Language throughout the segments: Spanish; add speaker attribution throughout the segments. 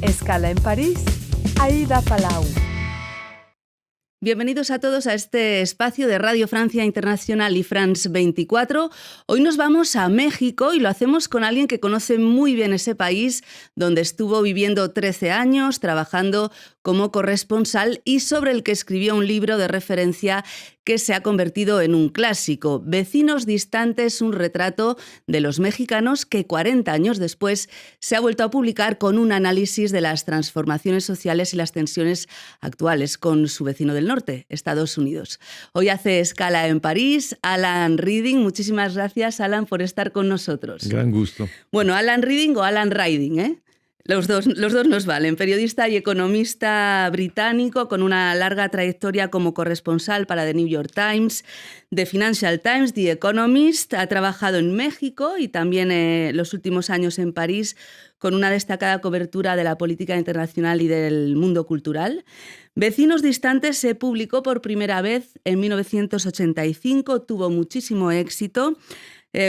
Speaker 1: Escala en París, Aida Palau.
Speaker 2: Bienvenidos a todos a este espacio de Radio Francia Internacional y France 24. Hoy nos vamos a México y lo hacemos con alguien que conoce muy bien ese país, donde estuvo viviendo 13 años, trabajando como corresponsal y sobre el que escribió un libro de referencia que se ha convertido en un clásico. Vecinos distantes, un retrato de los mexicanos que 40 años después se ha vuelto a publicar con un análisis de las transformaciones sociales y las tensiones actuales con su vecino del norte, Estados Unidos. Hoy hace escala en París Alan Reading. Muchísimas gracias, Alan, por estar con nosotros.
Speaker 3: Gran gusto.
Speaker 2: Bueno, Alan Reading o Alan Riding, ¿eh? Los dos nos valen. Periodista y economista británico con una larga trayectoria como corresponsal para The New York Times, The Financial Times, The Economist. Ha trabajado en México y también los últimos años en París con una destacada cobertura de la política internacional y del mundo cultural. Vecinos distantes se publicó por primera vez en 1985, tuvo muchísimo éxito.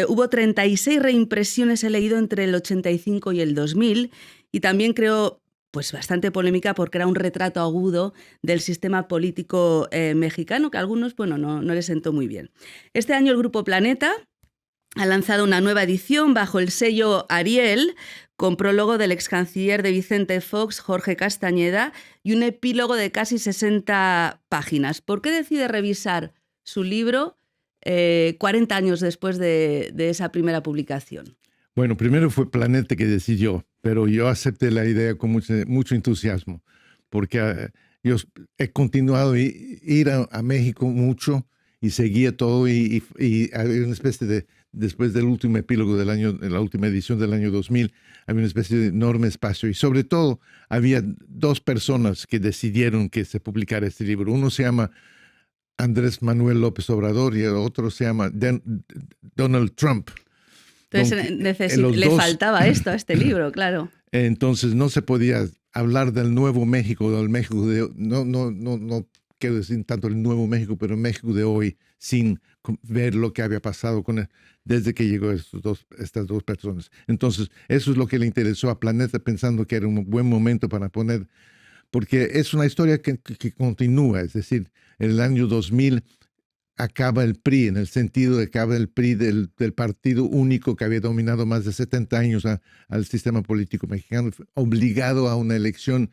Speaker 2: Hubo 36 reimpresiones, he leído, entre el 85 y el 2000, y también creo bastante polémica porque era un retrato agudo del sistema político mexicano que a algunos no les sentó muy bien. Este año el Grupo Planeta ha lanzado una nueva edición bajo el sello Ariel, con prólogo del ex canciller de Vicente Fox, Jorge Castañeda, y un epílogo de casi 60 páginas. ¿Por qué decide revisar su libro 40 años después de esa primera publicación?
Speaker 3: Bueno, primero fue Planeta que decidió, pero yo acepté la idea con mucho entusiasmo, porque yo he continuado a ir a México mucho y seguía todo y había una especie de, después del último epílogo del año, la última edición del año 2000, había una especie de enorme espacio y sobre todo había dos personas que decidieron que se publicara este libro. Uno se llama Andrés Manuel López Obrador y el otro se llama Donald Trump.
Speaker 2: Entonces le faltaba esto a este libro, claro.
Speaker 3: Entonces no se podía hablar del Nuevo México, del México de no quiero decir tanto el Nuevo México, pero el México de hoy, sin ver lo que había pasado con él desde que llegó estas dos personas. Entonces eso es lo que le interesó a Planeta, pensando que era un buen momento para poner, porque es una historia que continúa, es decir, en el año 2000 acaba el PRI, en el sentido de que acaba el PRI del partido único que había dominado más de 70 años al sistema político mexicano, obligado a una elección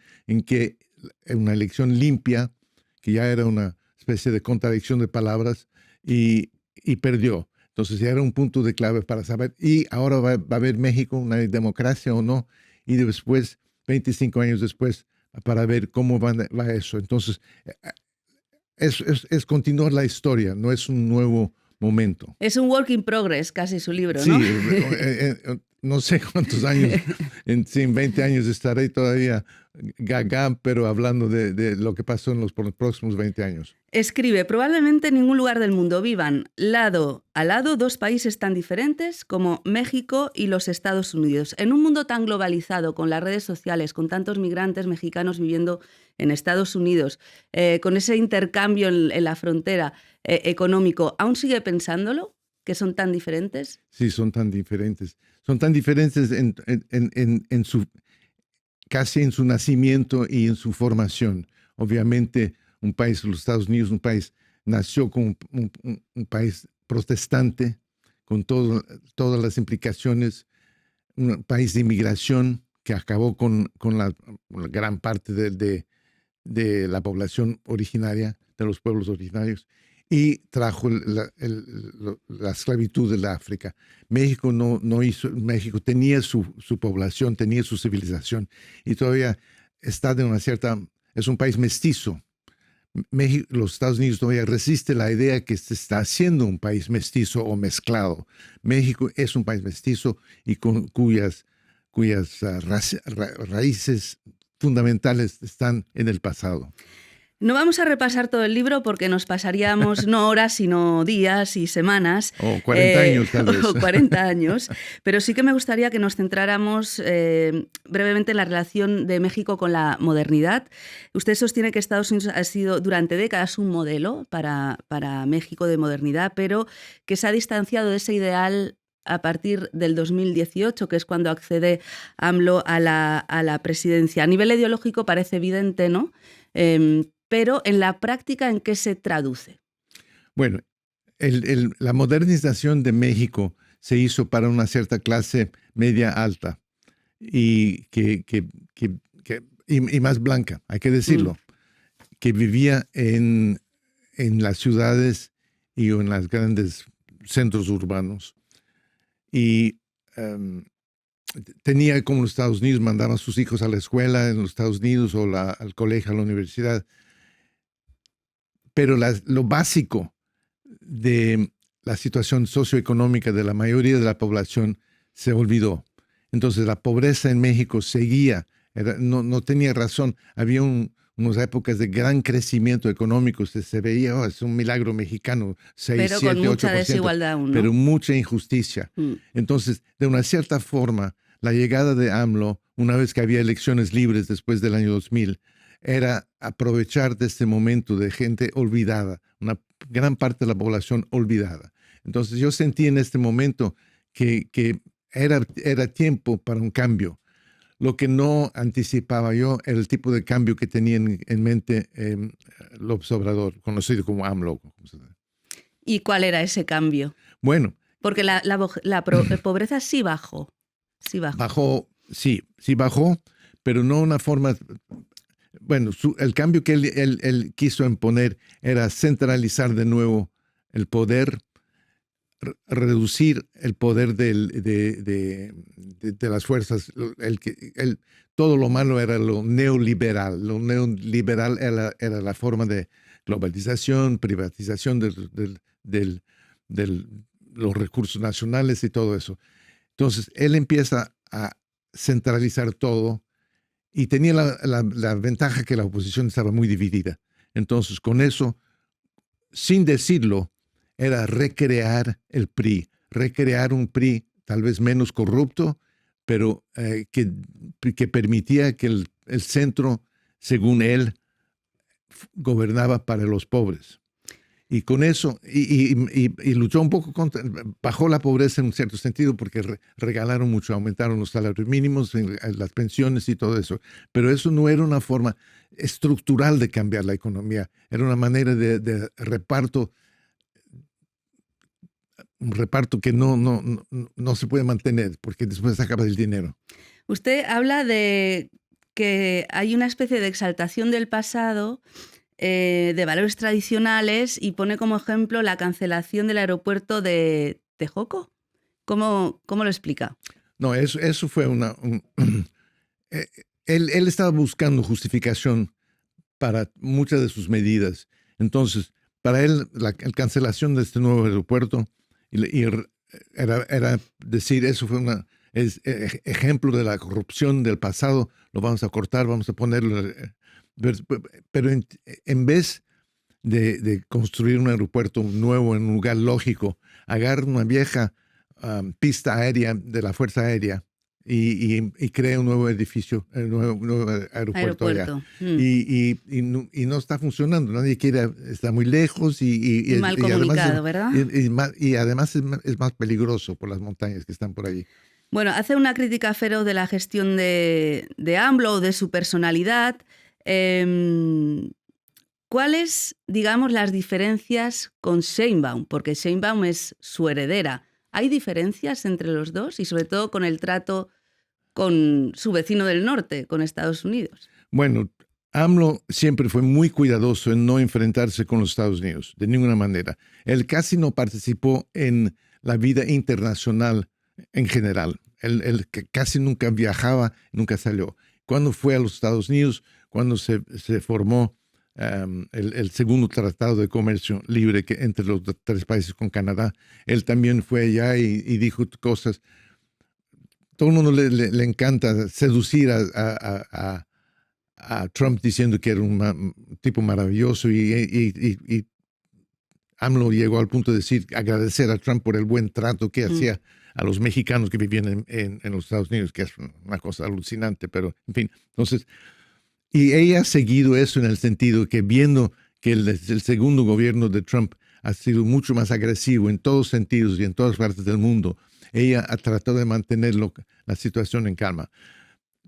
Speaker 3: una elección limpia, que ya era una especie de contradicción de palabras, y perdió. Entonces ya era un punto de clave para saber, y ahora va a haber México una democracia o no, y después, 25 años después, para ver cómo va eso. Entonces, es continuar la historia, no es un nuevo momento.
Speaker 2: Es un work in progress, casi su libro,
Speaker 3: sí,
Speaker 2: ¿no?
Speaker 3: No sé cuántos años, en 20 años estaré todavía gaga, pero hablando de lo que pasó por los próximos 20 años.
Speaker 2: Escribe, probablemente en ningún lugar del mundo vivan lado a lado dos países tan diferentes como México y los Estados Unidos. En un mundo tan globalizado, con las redes sociales, con tantos migrantes mexicanos viviendo en Estados Unidos, con ese intercambio en la frontera económico, ¿aún sigue pensándolo? ¿Que son tan diferentes?
Speaker 3: Sí, son tan diferentes. Son tan diferentes casi en su nacimiento y en su formación. Obviamente, un país, los Estados Unidos, un país, nació como un país protestante, con todas las implicaciones, un país de inmigración que acabó con la gran parte de la población originaria, de los pueblos originarios, y trajo la esclavitud de África. México México tenía su población, tenía su civilización, y todavía está es un país mestizo. Los Estados Unidos todavía resiste la idea que se está haciendo un país mestizo o mezclado. México es un país mestizo y cuyas raíces fundamentales están en el pasado.
Speaker 2: No vamos a repasar todo el libro porque nos pasaríamos no horas, sino días y semanas.
Speaker 3: 40 años tal vez.
Speaker 2: 40 años. Pero sí que me gustaría que nos centráramos brevemente en la relación de México con la modernidad. Usted sostiene que Estados Unidos ha sido durante décadas un modelo para México de modernidad, pero que se ha distanciado de ese ideal a partir del 2018, que es cuando accede AMLO a la presidencia. A nivel ideológico parece evidente, ¿no? Pero en la práctica, ¿en qué se traduce?
Speaker 3: Bueno, la modernización de México se hizo para una cierta clase media alta y, y más blanca, hay que decirlo, que vivía en las ciudades y en los grandes centros urbanos. Y tenía, como los Estados Unidos, mandaban a sus hijos a la escuela en los Estados Unidos o al colegio, a la universidad. Pero lo básico de la situación socioeconómica de la mayoría de la población se olvidó. Entonces la pobreza en México seguía, no tenía razón. Había unas épocas de gran crecimiento económico, se veía, es un milagro mexicano, 6,
Speaker 2: pero
Speaker 3: 7,
Speaker 2: con mucha
Speaker 3: 8%,
Speaker 2: desigualdad aún, ¿no?
Speaker 3: Pero mucha injusticia. Entonces, de una cierta forma, la llegada de AMLO, una vez que había elecciones libres después del año 2000, era aprovechar de este momento de gente olvidada, una gran parte de la población olvidada. Entonces yo sentí en este momento que era tiempo para un cambio. Lo que no anticipaba yo era el tipo de cambio que tenía en mente López Obrador, conocido como AMLO.
Speaker 2: ¿Y cuál era ese cambio?
Speaker 3: Bueno.
Speaker 2: Porque la pobreza sí bajó.
Speaker 3: Sí bajó, pero no una forma... Bueno, el cambio que él quiso imponer era centralizar de nuevo el poder, reducir el poder de las fuerzas. Todo lo malo era lo neoliberal. Lo neoliberal era la forma de globalización, privatización de los recursos nacionales y todo eso. Entonces, él empieza a centralizar todo. Y tenía la ventaja que la oposición estaba muy dividida. Entonces, con eso, sin decirlo, era recrear el PRI. Recrear un PRI tal vez menos corrupto, pero que permitía que el centro, según él, gobernaba para los pobres. Y con eso, y luchó un poco bajó la pobreza en un cierto sentido porque regalaron mucho, aumentaron los salarios mínimos, las pensiones y todo eso. Pero eso no era una forma estructural de cambiar la economía, era una manera de reparto, un reparto que no se puede mantener porque después se acaba el dinero.
Speaker 2: Usted habla de que hay una especie de exaltación del pasado, de valores tradicionales, y pone como ejemplo la cancelación del aeropuerto de Texcoco. ¿Cómo lo explica?
Speaker 3: No, eso fue él estaba buscando justificación para muchas de sus medidas. Entonces, para él, la cancelación de este nuevo aeropuerto era decir, eso fue ejemplo de la corrupción del pasado, lo vamos a cortar, vamos a ponerlo... Pero en vez de construir un aeropuerto nuevo en un lugar lógico, agarra una vieja pista aérea de la Fuerza Aérea y crea un nuevo edificio, un nuevo aeropuerto allá. Y no está funcionando, nadie quiere, está muy lejos y
Speaker 2: mal comunicado, ¿verdad?
Speaker 3: Y además es más peligroso por las montañas que están por allí.
Speaker 2: Bueno, hace una crítica feroz de la gestión de AMLO o de su personalidad. ¿Cuáles, digamos, las diferencias con Sheinbaum? Porque Sheinbaum es su heredera. ¿Hay diferencias entre los dos y sobre todo con el trato con su vecino del norte, con Estados Unidos?
Speaker 3: Bueno, AMLO siempre fue muy cuidadoso en no enfrentarse con los Estados Unidos, de ninguna manera. Él casi no participó en la vida internacional en general. Él casi nunca viajaba, nunca salió. Cuando fue a los Estados Unidos, cuando se formó el segundo tratado de comercio libre entre los tres países con Canadá, él también fue allá y dijo cosas. Todo el mundo le encanta seducir a Trump diciendo que era un tipo maravilloso y AMLO llegó al punto de agradecer a Trump por el buen trato que hacía a los mexicanos que vivían en los Estados Unidos, que es una cosa alucinante, pero en fin, entonces... Y ella ha seguido eso en el sentido que viendo que el segundo gobierno de Trump ha sido mucho más agresivo en todos sentidos y en todas partes del mundo, ella ha tratado de mantener la situación en calma.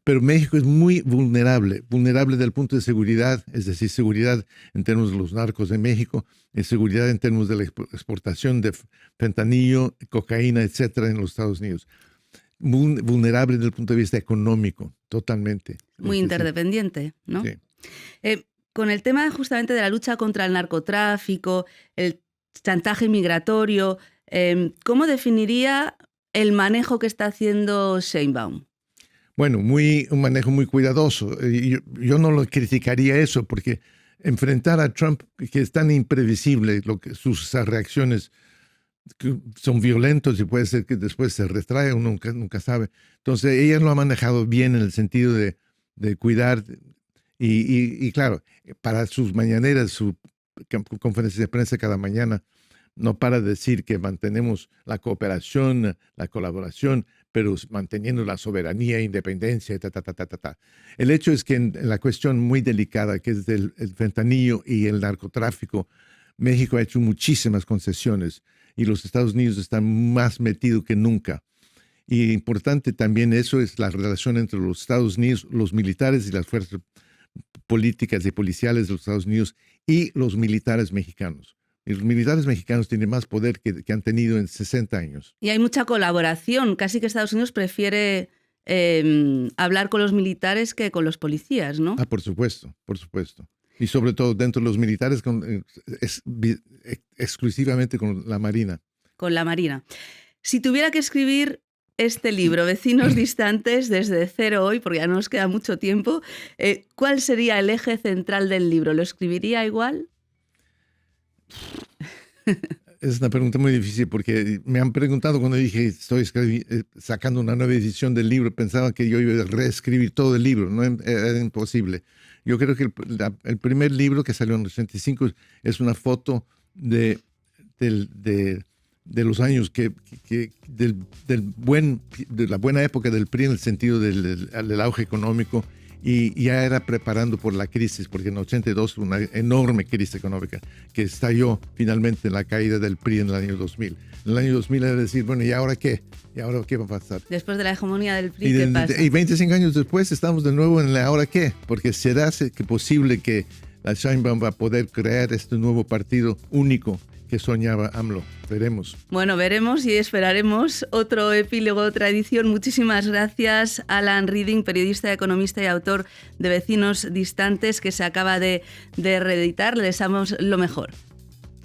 Speaker 3: Pero México es muy vulnerable desde el punto de seguridad, es decir, seguridad en términos de los narcos de México, y seguridad en términos de la exportación de fentanilo, cocaína, etcétera, en los Estados Unidos. Vulnerable desde el punto de vista económico, totalmente.
Speaker 2: Muy interdependiente, ¿no?
Speaker 3: Sí.
Speaker 2: Con el tema justamente de la lucha contra el narcotráfico, el chantaje migratorio, ¿cómo definiría el manejo que está haciendo Sheinbaum?
Speaker 3: Bueno, un manejo muy cuidadoso. Yo no lo criticaría eso, porque enfrentar a Trump, que es tan imprevisible, sus reacciones que son violentos y puede ser que después se retrae, uno nunca sabe. Entonces, ella lo ha manejado bien en el sentido de cuidar. Y claro, para sus mañaneras, su conferencia de prensa cada mañana, no para de decir que mantenemos la cooperación, la colaboración, pero manteniendo la soberanía, independencia, El hecho es que en la cuestión muy delicada, que es el fentanilo y el narcotráfico, México ha hecho muchísimas concesiones y los Estados Unidos están más metidos que nunca. Y importante también eso es la relación entre los Estados Unidos, los militares y las fuerzas políticas y policiales de los Estados Unidos y los militares mexicanos. Y los militares mexicanos tienen más poder que han tenido en 60 años.
Speaker 2: Y hay mucha colaboración. Casi que Estados Unidos prefiere hablar con los militares que con los policías, ¿no?
Speaker 3: Por supuesto, por supuesto. Y sobre todo dentro de los militares, exclusivamente con la Marina.
Speaker 2: Con la Marina. Si tuviera que escribir este libro, Vecinos distantes desde cero hoy, porque ya no nos queda mucho tiempo, ¿cuál sería el eje central del libro? ¿Lo escribiría igual?
Speaker 3: Es una pregunta muy difícil porque me han preguntado cuando dije estoy sacando una nueva edición del libro, pensaba que yo iba a reescribir todo el libro, no era imposible. Yo creo que el primer libro que salió en el 85 es una foto de los años de la buena época del PRI en el sentido del auge económico, y ya era preparando por la crisis, porque en 82 una enorme crisis económica que estalló finalmente en la caída del PRI en el año 2000. En el año 2000 era decir, bueno, ¿y ahora qué? ¿Y ahora qué va a pasar?
Speaker 2: Después de la hegemonía del PRI, ¿qué pasa?
Speaker 3: Y 25 años después estamos de nuevo en el ¿ahora qué? Porque será posible que la Sheinbaum va a poder crear este nuevo partido único que soñaba AMLO. Veremos.
Speaker 2: Bueno, veremos y esperaremos otro epílogo, otra edición. Muchísimas gracias, Alan Reading, periodista, economista y autor de Vecinos distantes, que se acaba de reeditar. Le deseamos lo mejor.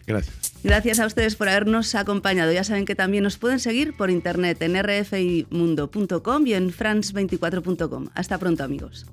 Speaker 3: Gracias.
Speaker 2: Gracias a ustedes por habernos acompañado. Ya saben que también nos pueden seguir por internet en rfimundo.com y en france24.com. Hasta pronto, amigos.